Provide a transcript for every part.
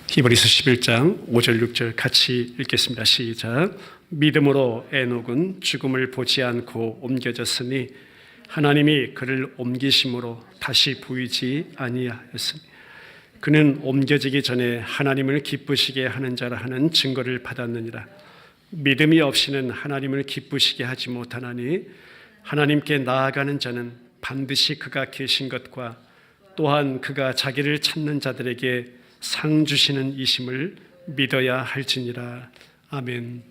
히브리서 11장 5절 6절 같이 읽겠습니다. 시작. 믿음으로 에녹은 죽음을 보지 않고 옮겨졌으니 하나님이 그를 옮기심으로 다시 보이지 아니하였으니 그는 옮겨지기 전에 하나님을 기쁘시게 하는 자라 하는 증거를 받았느니라. 믿음이 없이는 하나님을 기쁘시게 하지 못하나니 하나님께 나아가는 자는 반드시 그가 계신 것과 또한 그가 자기를 찾는 자들에게 상 주시는 이심을 믿어야 할지니라. 아멘.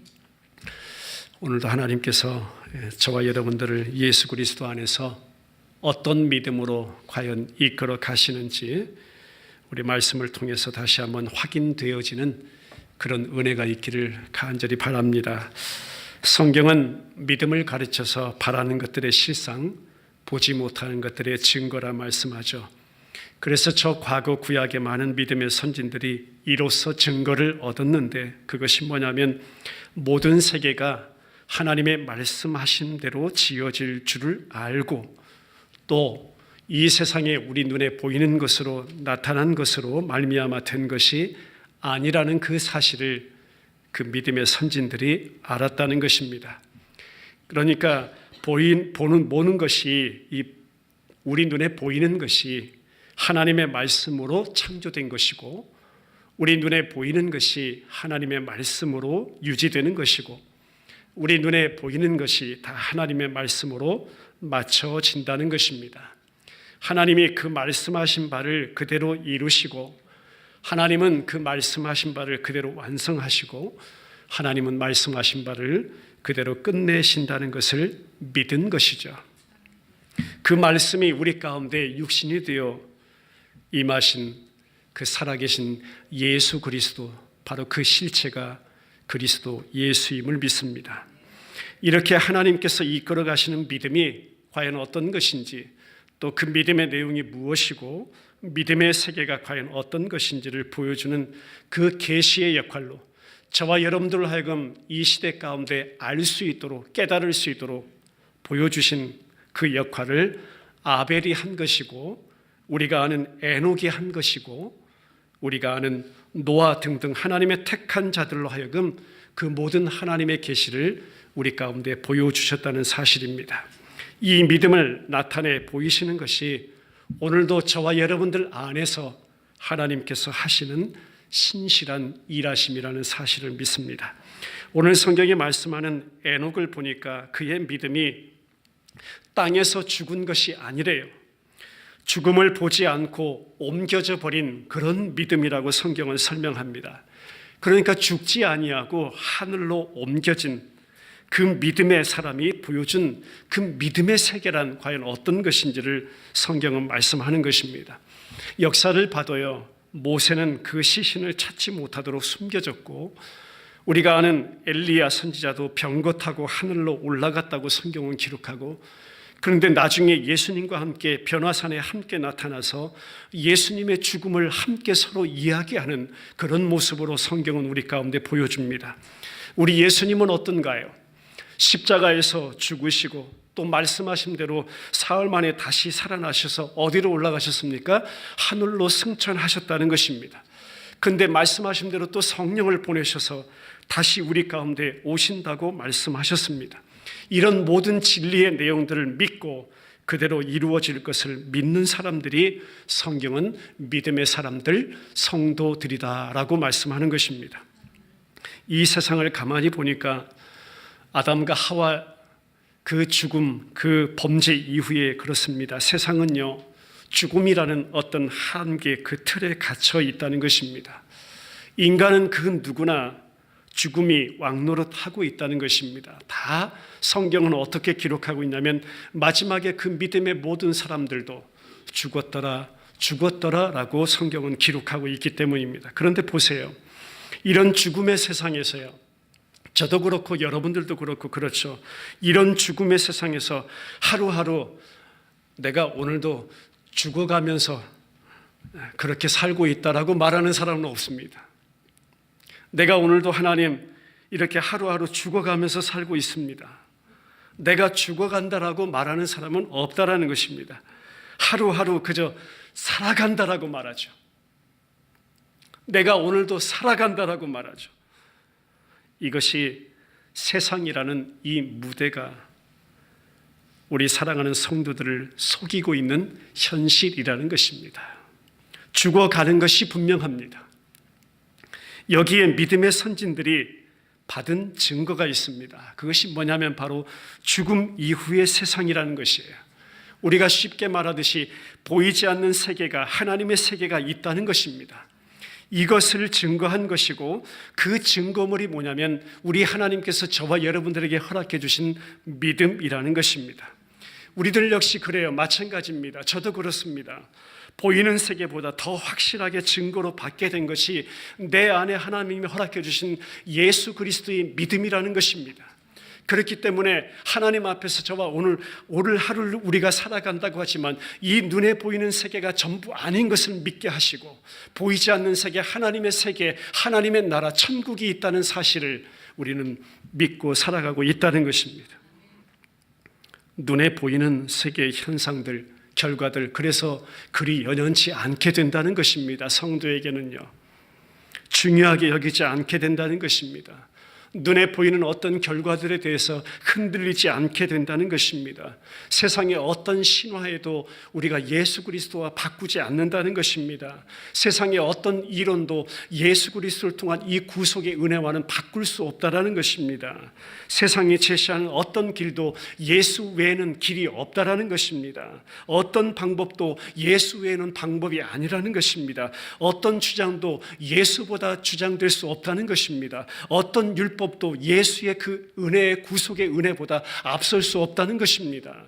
오늘도 하나님께서 저와 여러분들을 예수 그리스도 안에서 어떤 믿음으로 과연 이끌어 가시는지 우리 말씀을 통해서 다시 한번 확인되어지는 그런 은혜가 있기를 간절히 바랍니다. 성경은 믿음을 가르쳐서 바라는 것들의 실상, 보지 못하는 것들의 증거라 말씀하죠. 그래서 저 과거 구약의 많은 믿음의 선진들이 이로써 증거를 얻었는데, 그것이 뭐냐면 모든 세계가 하나님의 말씀하신 대로 지어질 줄을 알고 또 이 세상에 우리 눈에 보이는 것으로 나타난 것으로 말미암아 된 것이 아니라는 그 사실을 그 믿음의 선진들이 알았다는 것입니다. 그러니까 보는 것이, 우리 눈에 보이는 것이 하나님의 말씀으로 창조된 것이고, 우리 눈에 보이는 것이 하나님의 말씀으로 유지되는 것이고, 우리 눈에 보이는 것이 다 하나님의 말씀으로 맞춰진다는 것입니다. 하나님이 그 말씀하신 바를 그대로 이루시고, 하나님은 그 말씀하신 바를 그대로 완성하시고, 하나님은 말씀하신 바를 그대로 끝내신다는 것을 믿은 것이죠. 그 말씀이 우리 가운데 육신이 되어 임하신 그 살아계신 예수 그리스도, 바로 그 실체가 그리스도 예수임을 믿습니다. 이렇게 하나님께서 이끌어 가시는 믿음이 과연 어떤 것인지, 또 그 믿음의 내용이 무엇이고 믿음의 세계가 과연 어떤 것인지를 보여주는 그 계시의 역할로 저와 여러분들을 하여금 이 시대 가운데 알 수 있도록, 깨달을 수 있도록 보여주신 그 역할을 아벨이 한 것이고, 우리가 아는 에녹이 한 것이고, 우리가 아는 노아 등등 하나님의 택한 자들로 하여금 그 모든 하나님의 계시를 우리 가운데 보여주셨다는 사실입니다. 이 믿음을 나타내 보이시는 것이 오늘도 저와 여러분들 안에서 하나님께서 하시는 신실한 일하심이라는 사실을 믿습니다. 오늘 성경에 말씀하는 에녹을 보니까 그의 믿음이 땅에서 죽은 것이 아니래요. 죽음을 보지 않고 옮겨져 버린 그런 믿음이라고 성경은 설명합니다. 그러니까 죽지 아니하고 하늘로 옮겨진 그 믿음의 사람이 보여준 그 믿음의 세계란 과연 어떤 것인지를 성경은 말씀하는 것입니다. 역사를 봐도요, 모세는 그 시신을 찾지 못하도록 숨겨졌고, 우리가 아는 엘리야 선지자도 병거 타고 하늘로 올라갔다고 성경은 기록하고, 그런데 나중에 예수님과 함께 변화산에 함께 나타나서 예수님의 죽음을 함께 서로 이야기하는 그런 모습으로 성경은 우리 가운데 보여줍니다. 우리 예수님은 어떤가요? 십자가에서 죽으시고 또 말씀하신 대로 사흘 만에 다시 살아나셔서 어디로 올라가셨습니까? 하늘로 승천하셨다는 것입니다. 그런데 말씀하신 대로 또 성령을 보내셔서 다시 우리 가운데 오신다고 말씀하셨습니다. 이런 모든 진리의 내용들을 믿고 그대로 이루어질 것을 믿는 사람들이 성경은 믿음의 사람들, 성도들이다라고 말씀하는 것입니다. 이 세상을 가만히 보니까 아담과 하와 그 죽음, 그 범죄 이후에 그렇습니다. 세상은요, 죽음이라는 어떤 한계, 그 틀에 갇혀 있다는 것입니다. 인간은 그 누구나 죽음이 왕노릇하고 있다는 것입니다. 다 성경은 어떻게 기록하고 있냐면 마지막에 그 믿음의 모든 사람들도 죽었더라라고 성경은 기록하고 있기 때문입니다. 그런데 보세요. 이런 죽음의 세상에서요, 저도 그렇고 여러분들도 그렇고 그렇죠. 이런 죽음의 세상에서 하루하루 내가 오늘도 죽어가면서 그렇게 살고 있다라고 말하는 사람은 없습니다. 내가 오늘도 하나님 이렇게 하루하루 죽어가면서 살고 있습니다. 내가 죽어간다라고 말하는 사람은 없다라는 것입니다. 하루하루 그저 살아간다라고 말하죠. 내가 오늘도 살아간다라고 말하죠. 이것이 세상이라는 이 무대가 우리 사랑하는 성도들을 속이고 있는 현실이라는 것입니다. 죽어가는 것이 분명합니다. 여기에 믿음의 선진들이 받은 증거가 있습니다. 그것이 뭐냐면 바로 죽음 이후의 세상이라는 것이에요. 우리가 쉽게 말하듯이 보이지 않는 세계가, 하나님의 세계가 있다는 것입니다. 이것을 증거한 것이고, 그 증거물이 뭐냐면 우리 하나님께서 저와 여러분들에게 허락해 주신 믿음이라는 것입니다. 우리들 역시 그래요. 마찬가지입니다. 저도 그렇습니다. 보이는 세계보다 더 확실하게 증거로 받게 된 것이 내 안에 하나님이 허락해 주신 예수 그리스도의 믿음이라는 것입니다. 그렇기 때문에 하나님 앞에서 저와 오늘 하루를 우리가 살아간다고 하지만 이 눈에 보이는 세계가 전부 아닌 것을 믿게 하시고, 보이지 않는 세계, 하나님의 세계, 하나님의 나라, 천국이 있다는 사실을 우리는 믿고 살아가고 있다는 것입니다. 눈에 보이는 세계의 현상들, 결과들, 그래서 그리 연연치 않게 된다는 것입니다. 성도에게는요, 중요하게 여기지 않게 된다는 것입니다. 눈에 보이는 어떤 결과들에 대해서 흔들리지 않게 된다는 것입니다. 세상의 어떤 신화에도 우리가 예수 그리스도와 바꾸지 않는다는 것입니다. 세상의 어떤 이론도 예수 그리스도를 통한 이 구속의 은혜와는 바꿀 수 없다라는 것입니다. 세상이 제시하는 어떤 길도 예수 외에는 길이 없다라는 것입니다. 어떤 방법도 예수 외에는 방법이 아니라는 것입니다. 어떤 주장도 예수보다 주장될 수 없다는 것입니다. 어떤 율법도 예수의 그 은혜의 구속의 은혜보다 앞설 수 없다는 것입니다.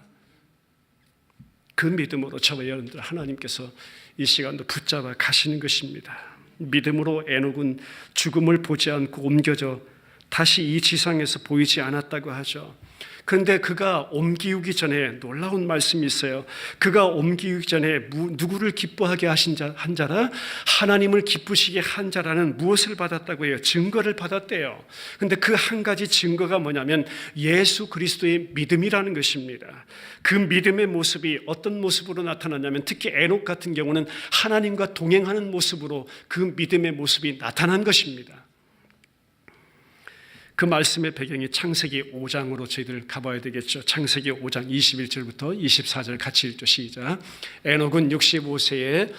그 믿음으로 저와 여러분들 하나님께서 이 시간도 붙잡아 가시는 것입니다. 믿음으로 에녹은 죽음을 보지 않고 옮겨져 다시 이 지상에서 보이지 않았다고 하죠. 그런데 그가 옮기우기 전에 놀라운 말씀이 있어요. 그가 옮기우기 전에 누구를 기뻐하게 한 자라? 하나님을 기쁘시게 한 자라는 무엇을 받았다고 해요? 증거를 받았대요. 그런데 그 한 가지 증거가 뭐냐면 예수 그리스도의 믿음이라는 것입니다. 그 믿음의 모습이 어떤 모습으로 나타났냐면, 특히 에녹 같은 경우는 하나님과 동행하는 모습으로 그 믿음의 모습이 나타난 것입니다. 그 말씀의 배경이 창세기 5장으로 저희들 가봐야 되겠죠. 창세기 5장 21절부터 24절 같이 읽죠. 시작. 에녹은 65세에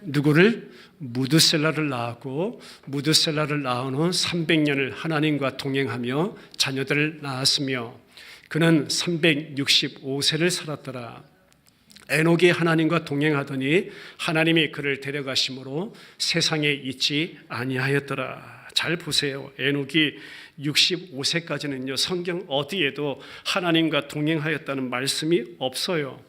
누구를? 무드셀라를 낳았고, 무드셀라를 낳은 후 300년을 하나님과 동행하며 자녀들을 낳았으며, 그는 365세를 살았더라. 에녹이 하나님과 동행하더니 하나님이 그를 데려가심으로 세상에 있지 아니하였더라. 잘 보세요. 에녹이 65세까지는요, 성경 어디에도 하나님과 동행하였다는 말씀이 없어요.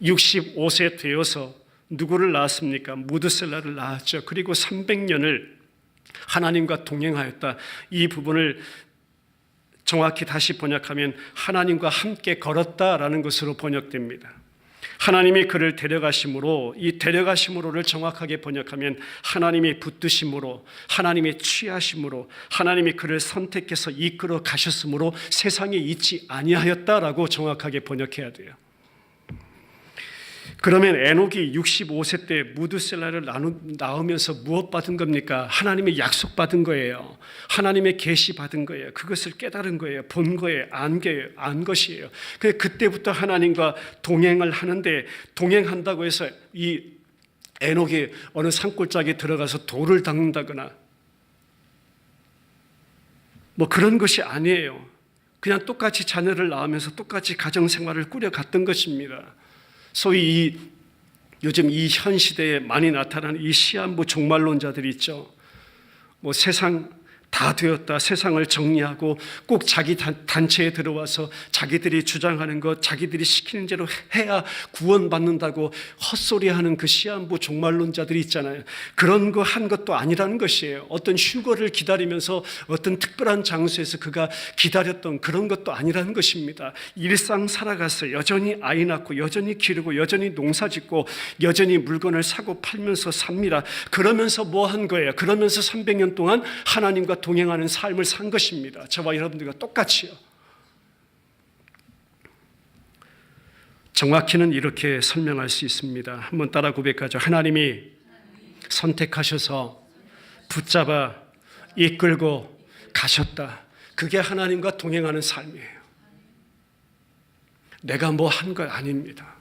65세 되어서 누구를 낳았습니까? 무드셀라를 낳았죠. 그리고 300년을 하나님과 동행하였다. 이 부분을 정확히 다시 번역하면 하나님과 함께 걸었다라는 것으로 번역됩니다. 하나님이 그를 데려가심으로, 이 데려가심으로를 정확하게 번역하면 하나님이 붙드심으로, 하나님이 취하심으로, 하나님이 그를 선택해서 이끌어 가셨으므로 세상에 있지 아니하였다라고 정확하게 번역해야 돼요. 그러면 에녹이 65세 때 무드셀라를 낳으면서 무엇 받은 겁니까? 하나님의 약속 받은 거예요. 하나님의 계시 받은 거예요. 그것을 깨달은 거예요. 본 거예요. 안 것이에요. 그때부터 하나님과 동행을 하는데, 동행한다고 해서 이 에녹이 어느 산골짜기에 들어가서 돌을 닦는다거나 뭐 그런 것이 아니에요. 그냥 똑같이 자녀를 낳으면서 똑같이 가정생활을 꾸려갔던 것입니다. 소위 요즘 이 현 시대에 많이 나타나는 이 시한부 종말론자들이 있죠. 뭐 세상 다 되었다, 세상을 정리하고 꼭 자기 단체에 들어와서 자기들이 주장하는 것, 자기들이 시키는 대로 해야 구원받는다고 헛소리하는 그 시한부 종말론자들이 있잖아요. 그런 거 한 것도 아니라는 것이에요. 어떤 휴거를 기다리면서 어떤 특별한 장소에서 그가 기다렸던 그런 것도 아니라는 것입니다. 일상 살아가서 여전히 아이 낳고, 여전히 기르고, 여전히 농사 짓고, 여전히 물건을 사고 팔면서 삽니다. 그러면서 뭐 한 거예요? 그러면서 300년 동안 하나님과 동행하는 삶을 산 것입니다. 저와 여러분들과 똑같이요. 정확히는 이렇게 설명할 수 있습니다. 한번 따라 고백하죠. 하나님이 선택하셔서 붙잡아 이끌고 가셨다. 그게 하나님과 동행하는 삶이에요. 내가 뭐 한 것 아닙니다.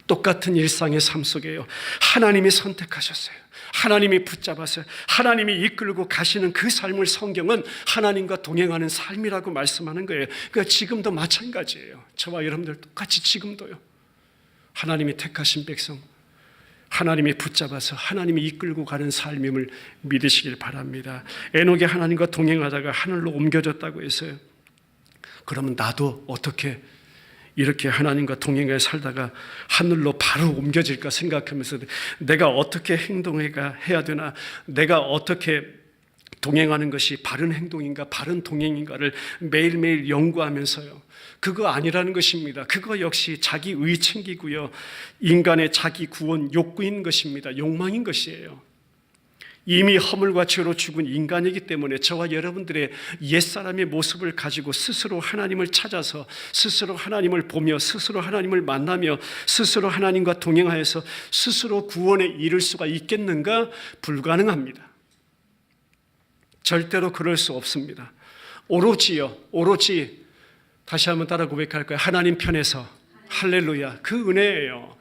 똑같은 일상의 삶 속에요. 하나님이 선택하셨어요. 하나님이 붙잡았어요. 하나님이 이끌고 가시는 그 삶을 성경은 하나님과 동행하는 삶이라고 말씀하는 거예요. 그러니까 지금도 마찬가지예요. 저와 여러분들 똑같이 지금도요. 하나님이 택하신 백성, 하나님이 붙잡아서 하나님이 이끌고 가는 삶임을 믿으시길 바랍니다. 에녹이 하나님과 동행하다가 하늘로 옮겨졌다고 했어요. 그러면 나도 어떻게 이렇게 하나님과 동행해 살다가 하늘로 바로 옮겨질까 생각하면서 내가 어떻게 행동해야 되나, 내가 어떻게 동행하는 것이 바른 행동인가, 바른 동행인가를 매일매일 연구하면서요. 그거 아니라는 것입니다. 그거 역시 자기의 챙기고요. 인간의 자기 구원 욕구인 것입니다. 욕망인 것이에요. 이미 허물과 죄로 죽은 인간이기 때문에 저와 여러분들의 옛사람의 모습을 가지고 스스로 하나님을 찾아서 스스로 하나님을 보며 스스로 하나님을 만나며 스스로 하나님과 동행하여서 스스로 구원에 이를 수가 있겠는가? 불가능합니다. 절대로 그럴 수 없습니다. 오로지 다시 한번 따라 고백할까요? 하나님 편에서 할렐루야, 그 은혜예요.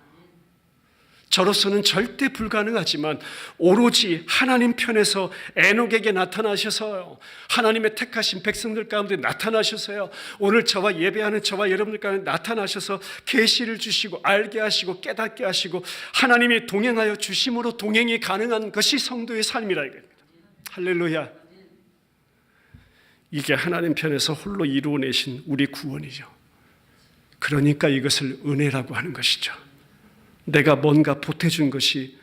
저로서는 절대 불가능하지만 오로지 하나님 편에서 에녹에게 나타나셔서요, 하나님의 택하신 백성들 가운데 나타나셔서요, 오늘 저와 예배하는 저와 여러분들 가운데 나타나셔서 계시를 주시고 알게 하시고 깨닫게 하시고 하나님이 동행하여 주심으로 동행이 가능한 것이 성도의 삶이라 이겁니다. 할렐루야. 이게 하나님 편에서 홀로 이루어내신 우리 구원이죠. 그러니까 이것을 은혜라고 하는 것이죠. 내가 뭔가 보태준 것이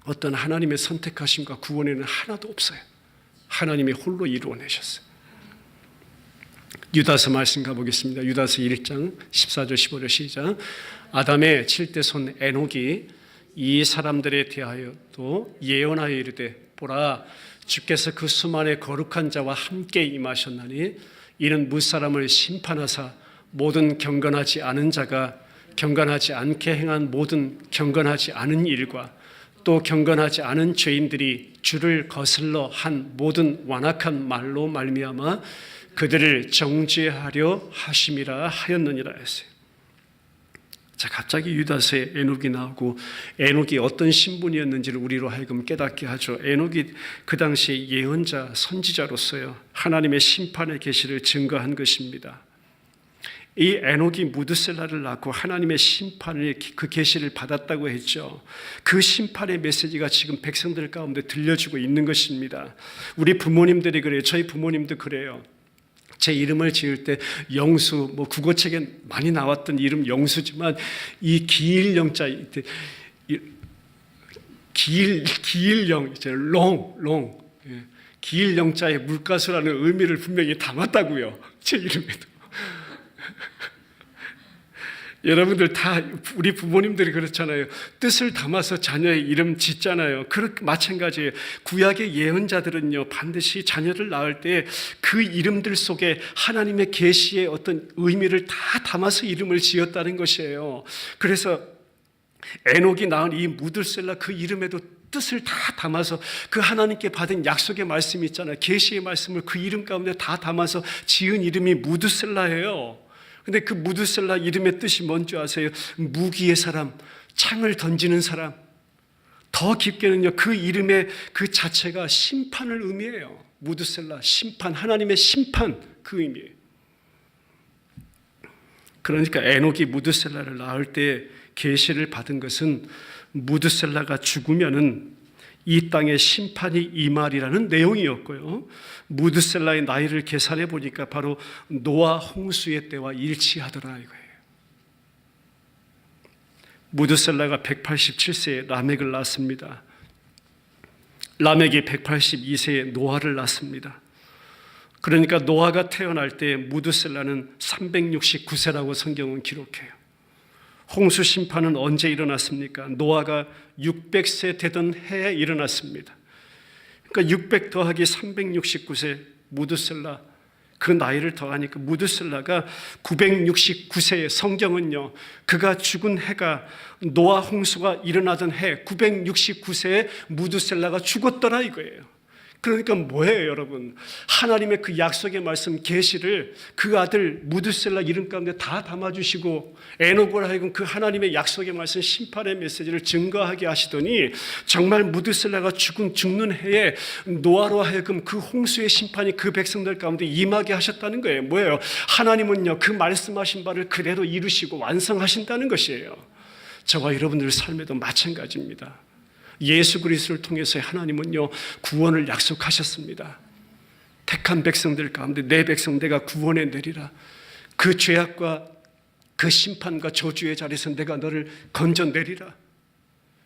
어떤 하나님의 선택하심과 구원에는 하나도 없어요. 하나님이 홀로 이루어내셨어요. 유다서 말씀 가보겠습니다. 유다서 1장 14절 15절 시작. 아담의 7대 손 에녹이 이 사람들에 대하여도 예언하여 이르되 보라, 주께서 그 수만의 거룩한 자와 함께 임하셨나니 이는 무사람을 심판하사 모든 경건하지 않은 자가 경건하지 않게 행한 모든 경건하지 않은 일과 또 경건하지 않은 죄인들이 주를 거슬러 한 모든 완악한 말로 말미암아 그들을 정죄하려 하심이라 하였느니라 했어요. 자, 갑자기 유다서에 에녹이 나오고 에녹이 어떤 신분이었는지를 우리로 하여금 깨닫게 하죠. 에녹이 그 당시 예언자, 선지자로서요, 하나님의 심판의 계시를 증거한 것입니다. 이 에녹이 무드셀라를 낳고 하나님의 심판을 그 계시를 받았다고 했죠. 그 심판의 메시지가 지금 백성들 가운데 들려주고 있는 것입니다. 우리 부모님들이 그래요. 저희 부모님도 그래요. 제 이름을 지을 때 영수, 국어책에 많이 나왔던 이름 영수지만 이 기일영자, 기일영, 롱, 기일영자의 물가수라는 의미를 분명히 담았다고요. 제 이름에도. 여러분들 다 우리 부모님들이 그렇잖아요. 뜻을 담아서 자녀의 이름 짓잖아요. 그렇게 마찬가지예요. 구약의 예언자들은요, 반드시 자녀를 낳을 때 그 이름들 속에 하나님의 계시의 어떤 의미를 다 담아서 이름을 지었다는 것이에요. 그래서 에녹이 낳은 이 무드셀라, 그 이름에도 뜻을 다 담아서 그 하나님께 받은 약속의 말씀이 있잖아요. 계시의 말씀을 그 이름 가운데 다 담아서 지은 이름이 무드셀라예요. 근데 그 무드셀라 이름의 뜻이 뭔지 아세요? 무기의 사람, 창을 던지는 사람. 더 깊게는요, 그 이름의 그 자체가 심판을 의미해요. 무드셀라, 심판, 하나님의 심판, 그 의미예요. 그러니까 에녹이 무드셀라를 낳을 때 계시를 받은 것은 무드셀라가 죽으면은 이 땅에 심판이 임하리라는 내용이었고요. 무드셀라의 나이를 계산해 보니까 바로 노아 홍수의 때와 일치하더라 이거예요. 무드셀라가 187세에 라멕을 낳습니다. 라멕이 182세에 노아를 낳습니다. 그러니까 노아가 태어날 때 무드셀라는 369세라고 성경은 기록해요. 홍수 심판은 언제 일어났습니까? 노아가 600세 되던 해에 일어났습니다. 그러니까 600 더하기 369세 무드셀라, 그 나이를 더하니까 무드셀라가 969세의 성경은요, 그가 죽은 해가 노아 홍수가 일어나던 해 969세에 무드셀라가 죽었더라 이거예요. 그러니까 뭐예요, 여러분? 하나님의 그 약속의 말씀 계시를 그 아들 무드셀라 이름 가운데 다 담아주시고 에녹으로 하여금 그 하나님의 약속의 말씀 심판의 메시지를 증거하게 하시더니 정말 무드셀라가 죽는 해에 노아로 하여금 그 홍수의 심판이 그 백성들 가운데 임하게 하셨다는 거예요. 뭐예요? 하나님은요, 그 말씀하신 바를 그대로 이루시고 완성하신다는 것이에요. 저와 여러분들 삶에도 마찬가지입니다. 예수 그리스도를 통해서 하나님은요, 구원을 약속하셨습니다. 택한 백성들 가운데 내 백성 내가 구원해 내리라. 그 죄악과 그 심판과 저주의 자리에서 내가 너를 건져내리라.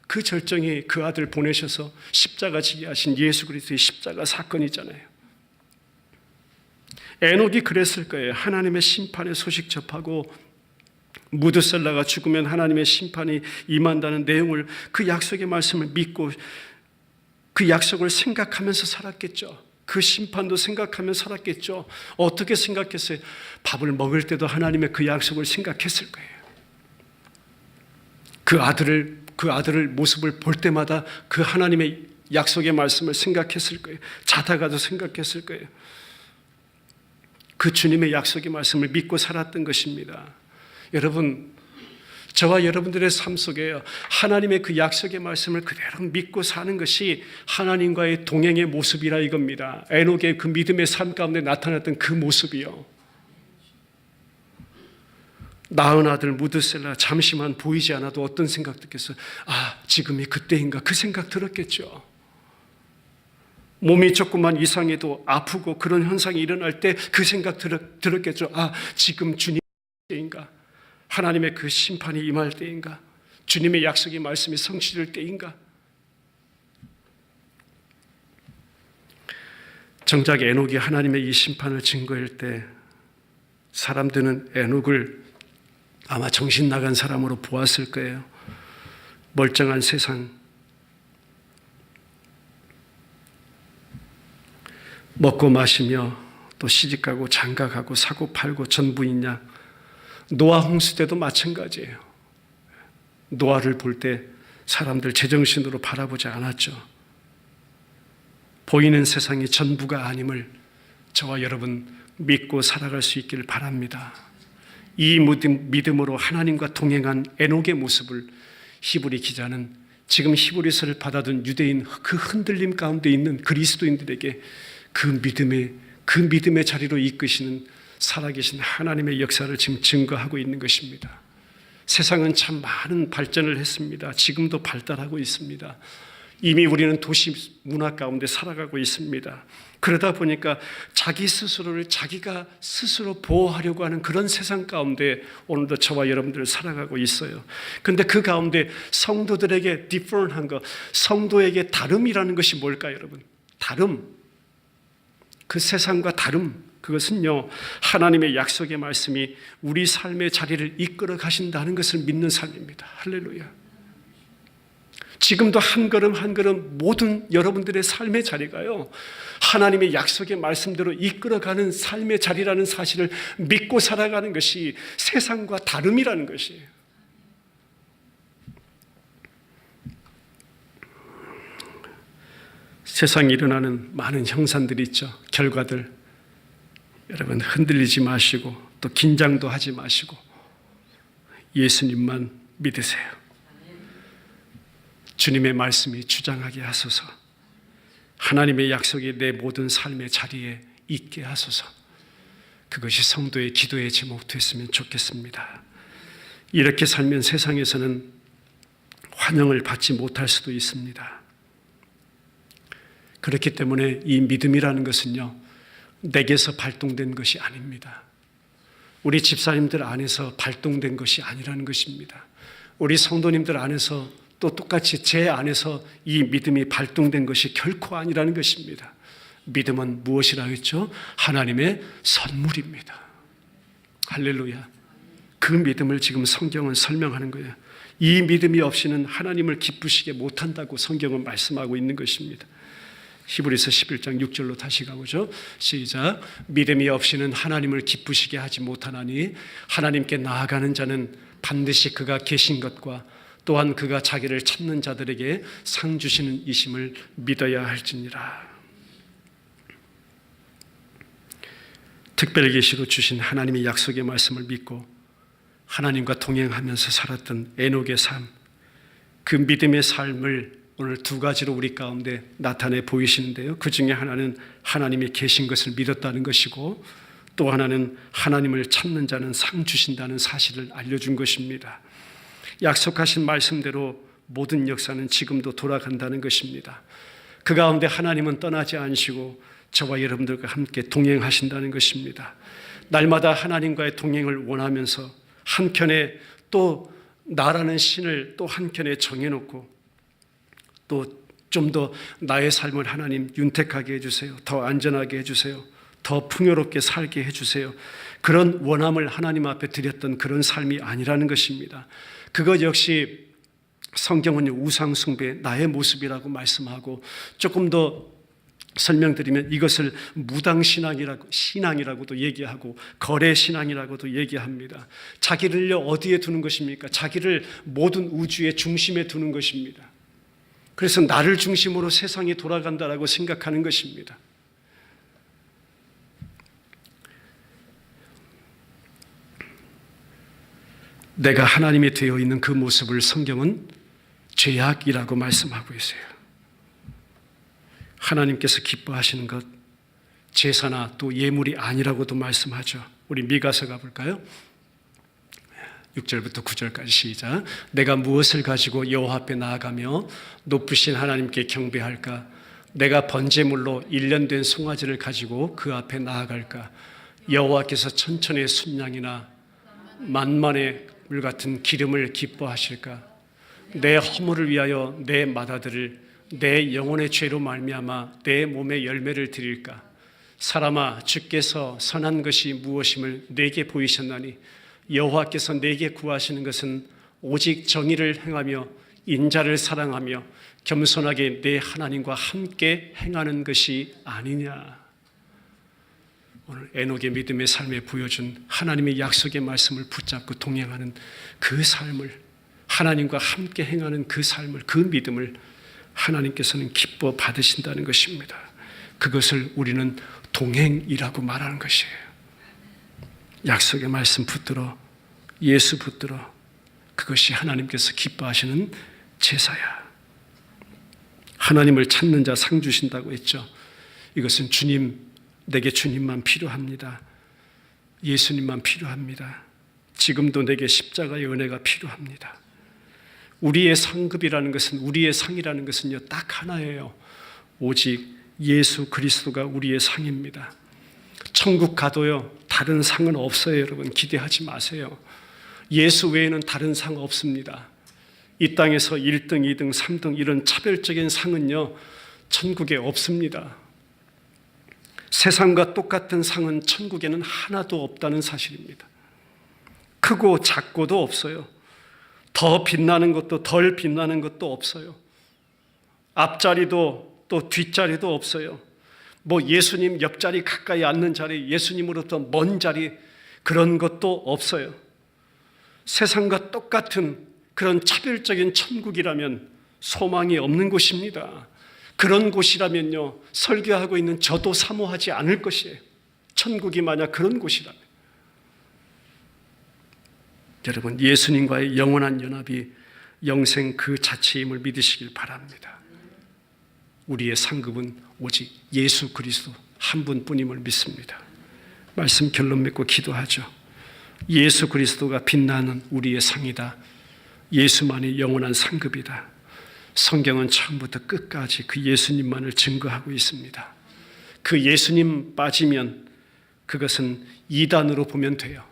그 절정이 그 아들 보내셔서 십자가 지게 하신 예수 그리스도의 십자가 사건이잖아요. 에녹이 그랬을 거예요. 하나님의 심판의 소식 접하고 무드셀라가 죽으면 하나님의 심판이 임한다는 내용을, 그 약속의 말씀을 믿고 그 약속을 생각하면서 살았겠죠. 그 심판도 생각하면서 살았겠죠. 어떻게 생각했어요? 밥을 먹을 때도 하나님의 그 약속을 생각했을 거예요. 그 아들을 모습을 볼 때마다 그 하나님의 약속의 말씀을 생각했을 거예요. 자다가도 생각했을 거예요. 그 주님의 약속의 말씀을 믿고 살았던 것입니다. 여러분, 저와 여러분들의 삶 속에 하나님의 그 약속의 말씀을 그대로 믿고 사는 것이 하나님과의 동행의 모습이라 이겁니다. 에녹의 그 믿음의 삶 가운데 나타났던 그 모습이요. 낳은 아들 무드셀라 잠시만 보이지 않아도 어떤 생각 들겠어요? 아, 지금이 그때인가? 그 생각 들었겠죠. 몸이 조금만 이상해도 아프고 그런 현상이 일어날 때 그 생각 들었겠죠. 아, 지금 주님 때인가? 하나님의 그 심판이 임할 때인가? 주님의 약속의 말씀이 성취될 때인가? 정작 에녹이 하나님의 이 심판을 증거할 때 사람들은 에녹을 아마 정신 나간 사람으로 보았을 거예요. 멀쩡한 세상, 먹고 마시며 또 시집가고 장가가고 사고 팔고 전부인양. 노아 홍수 때도 마찬가지예요. 노아를 볼 때 사람들 제정신으로 바라보지 않았죠. 보이는 세상이 전부가 아님을 저와 여러분 믿고 살아갈 수 있기를 바랍니다. 이 믿음으로 하나님과 동행한 에녹의 모습을 히브리 기자는 지금 히브리서를 받아든 유대인 그 흔들림 가운데 있는 그리스도인들에게 그 믿음의 자리로 이끄시는 살아계신 하나님의 역사를 지금 증거하고 있는 것입니다. 세상은 참 많은 발전을 했습니다. 지금도 발달하고 있습니다. 이미 우리는 도시 문화 가운데 살아가고 있습니다. 그러다 보니까 자기 스스로를 자기가 스스로 보호하려고 하는 그런 세상 가운데 오늘도 저와 여러분들 살아가고 있어요. 그런데 그 가운데 성도들에게 different한 것, 성도에게 다름이라는 것이 뭘까요, 여러분? 다름. 그 세상과 다름. 그것은요, 하나님의 약속의 말씀이 우리 삶의 자리를 이끌어 가신다는 것을 믿는 삶입니다. 할렐루야. 지금도 한 걸음 한 걸음 모든 여러분들의 삶의 자리가요, 하나님의 약속의 말씀대로 이끌어가는 삶의 자리라는 사실을 믿고 살아가는 것이 세상과 다름이라는 것이에요. 세상에 일어나는 많은 형상들이 있죠. 결과들. 여러분 흔들리지 마시고 또 긴장도 하지 마시고 예수님만 믿으세요. 주님의 말씀이 주장하게 하소서. 하나님의 약속이 내 모든 삶의 자리에 있게 하소서. 그것이 성도의 기도의 제목 됐으면 좋겠습니다. 이렇게 살면 세상에서는 환영을 받지 못할 수도 있습니다. 그렇기 때문에 이 믿음이라는 것은요, 내게서 발동된 것이 아닙니다. 우리 집사님들 안에서 발동된 것이 아니라는 것입니다. 우리 성도님들 안에서 또 똑같이 제 안에서 이 믿음이 발동된 것이 결코 아니라는 것입니다. 믿음은 무엇이라 했죠? 하나님의 선물입니다. 할렐루야. 그 믿음을 지금 성경은 설명하는 거예요. 이 믿음이 없이는 하나님을 기쁘시게 못한다고 성경은 말씀하고 있는 것입니다. 히브리서 11장 6절로 다시 가보죠. 시작. 믿음이 없이는 하나님을 기쁘시게 하지 못하나니 하나님께 나아가는 자는 반드시 그가 계신 것과 또한 그가 자기를 찾는 자들에게 상 주시는 이심을 믿어야 할지니라. 특별계시로 주신 하나님의 약속의 말씀을 믿고 하나님과 동행하면서 살았던 에녹의 삶, 그 믿음의 삶을 오늘 두 가지로 우리 가운데 나타내 보이시는데요. 그 중에 하나는 하나님이 계신 것을 믿었다는 것이고, 또 하나는 하나님을 찾는 자는 상 주신다는 사실을 알려준 것입니다. 약속하신 말씀대로 모든 역사는 지금도 돌아간다는 것입니다. 그 가운데 하나님은 떠나지 않으시고 저와 여러분들과 함께 동행하신다는 것입니다. 날마다 하나님과의 동행을 원하면서 한켠에 또 나라는 신을 또 한켠에 정해놓고 또 좀 더 나의 삶을 하나님 윤택하게 해주세요. 더 안전하게 해주세요. 더 풍요롭게 살게 해주세요. 그런 원함을 하나님 앞에 드렸던 그런 삶이 아니라는 것입니다. 그것 역시 성경은 우상 숭배, 나의 모습이라고 말씀하고, 조금 더 설명드리면 이것을 신앙이라고도 얘기하고 거래 신앙이라고도 얘기합니다. 자기를요 어디에 두는 것입니까? 자기를 모든 우주의 중심에 두는 것입니다. 그래서 나를 중심으로 세상이 돌아간다라고 생각하는 것입니다. 내가 하나님이 되어 있는 그 모습을 성경은 죄악이라고 말씀하고 있어요. 하나님께서 기뻐하시는 것, 제사나 또 예물이 아니라고도 말씀하죠. 우리 미가서 가볼까요? 6절부터 9절까지 시작. 내가 무엇을 가지고 여호와 앞에 나아가며 높으신 하나님께 경배할까? 내가 번제물로 1년 된 송아지를 가지고 그 앞에 나아갈까? 여호와께서 천천의 순양이나 만만의 물 같은 기름을 기뻐하실까? 내 허물을 위하여 내 맏아들을 내 영혼의 죄로 말미암아 내 몸에 열매를 드릴까? 사람아, 주께서 선한 것이 무엇임을 내게 보이셨나니 여호와께서 내게 구하시는 것은 오직 정의를 행하며 인자를 사랑하며 겸손하게 내 하나님과 함께 행하는 것이 아니냐. 오늘 에녹의 믿음의 삶에 보여준 하나님의 약속의 말씀을 붙잡고 동행하는 그 삶을, 하나님과 함께 행하는 그 삶을, 그 믿음을 하나님께서는 기뻐 받으신다는 것입니다. 그것을 우리는 동행이라고 말하는 것이에요. 약속의 말씀 붙들어, 예수 붙들어, 그것이 하나님께서 기뻐하시는 제사야. 하나님을 찾는 자 상 주신다고 했죠. 이것은 주님, 내게 주님만 필요합니다. 예수님만 필요합니다. 지금도 내게 십자가의 은혜가 필요합니다. 우리의 상급이라는 것은, 우리의 상이라는 것은요 딱 하나예요. 오직 예수 그리스도가 우리의 상입니다. 천국 가도요 다른 상은 없어요. 여러분 기대하지 마세요. 예수 외에는 다른 상 없습니다. 이 땅에서 1등, 2등, 3등 이런 차별적인 상은요 천국에 없습니다. 세상과 똑같은 상은 천국에는 하나도 없다는 사실입니다. 크고 작고도 없어요. 더 빛나는 것도 덜 빛나는 것도 없어요. 앞자리도 또 뒷자리도 없어요. 뭐 예수님 옆자리 가까이 앉는 자리, 예수님으로부터 먼 자리, 그런 것도 없어요. 세상과 똑같은 그런 차별적인 천국이라면 소망이 없는 곳입니다. 그런 곳이라면요 설교하고 있는 저도 사모하지 않을 것이에요. 천국이 만약 그런 곳이라면. 여러분, 예수님과의 영원한 연합이 영생 그 자체임을 믿으시길 바랍니다. 우리의 상급은 오직 예수 그리스도 한 분뿐임을 믿습니다. 말씀 결론 맺고 기도하죠. 예수 그리스도가 빛나는 우리의 상이다. 예수만이 영원한 상급이다. 성경은 처음부터 끝까지 그 예수님만을 증거하고 있습니다. 그 예수님 빠지면 그것은 이단으로 보면 돼요.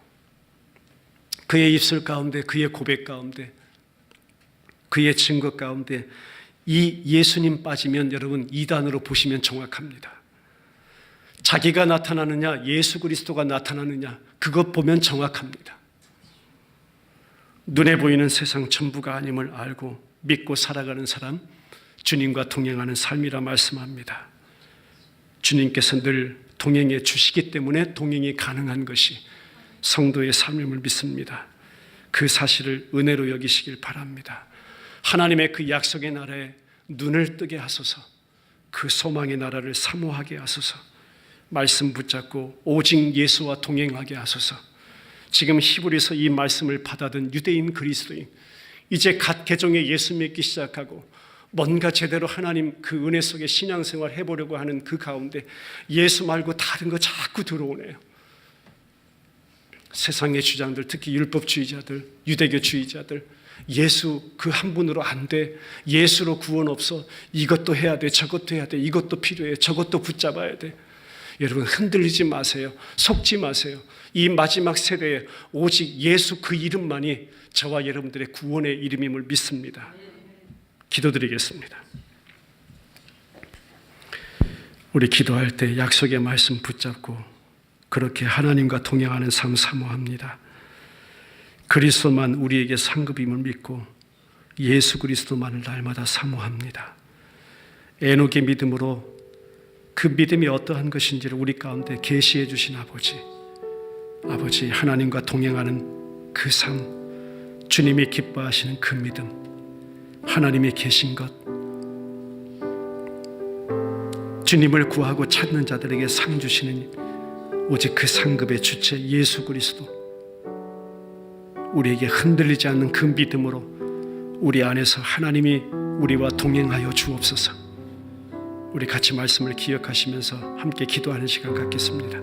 그의 입술 가운데, 그의 고백 가운데, 그의 증거 가운데 이 예수님 빠지면 여러분 이단으로 보시면 정확합니다. 자기가 나타나느냐 예수 그리스도가 나타나느냐 그것 보면 정확합니다. 눈에 보이는 세상 전부가 아님을 알고 믿고 살아가는 사람, 주님과 동행하는 삶이라 말씀합니다. 주님께서 늘 동행해 주시기 때문에 동행이 가능한 것이 성도의 삶임을 믿습니다. 그 사실을 은혜로 여기시길 바랍니다. 하나님의 그 약속의 나라에 눈을 뜨게 하소서. 그 소망의 나라를 사모하게 하소서. 말씀 붙잡고 오직 예수와 동행하게 하소서. 지금 히브리서 이 말씀을 받아든 유대인 그리스도인, 이제 갓 개종에 예수 믿기 시작하고 뭔가 제대로 하나님 그 은혜 속에 신앙생활 해보려고 하는 그 가운데 예수 말고 다른 거 자꾸 들어오네요. 세상의 주장들, 특히 율법주의자들, 유대교주의자들, 예수 그 한 분으로 안 돼, 예수로 구원 없어, 이것도 해야 돼, 저것도 해야 돼, 이것도 필요해, 저것도 붙잡아야 돼. 여러분 흔들리지 마세요. 속지 마세요. 이 마지막 세대에 오직 예수 그 이름만이 저와 여러분들의 구원의 이름임을 믿습니다. 기도드리겠습니다. 우리 기도할 때 약속의 말씀 붙잡고 그렇게 하나님과 동행하는 삶 사모합니다. 그리스도만 우리에게 상급임을 믿고 예수 그리스도만을 날마다 사모합니다. 에녹의 믿음으로 그 믿음이 어떠한 것인지를 우리 가운데 계시해 주신 아버지, 하나님과 동행하는 그 삶, 주님이 기뻐하시는 그 믿음, 하나님이 계신 것, 주님을 구하고 찾는 자들에게 상 주시는 오직 그 상급의 주체 예수 그리스도, 우리에게 흔들리지 않는 그 믿음으로 우리 안에서 하나님이 우리와 동행하여 주옵소서. 우리 같이 말씀을 기억하시면서 함께 기도하는 시간 갖겠습니다.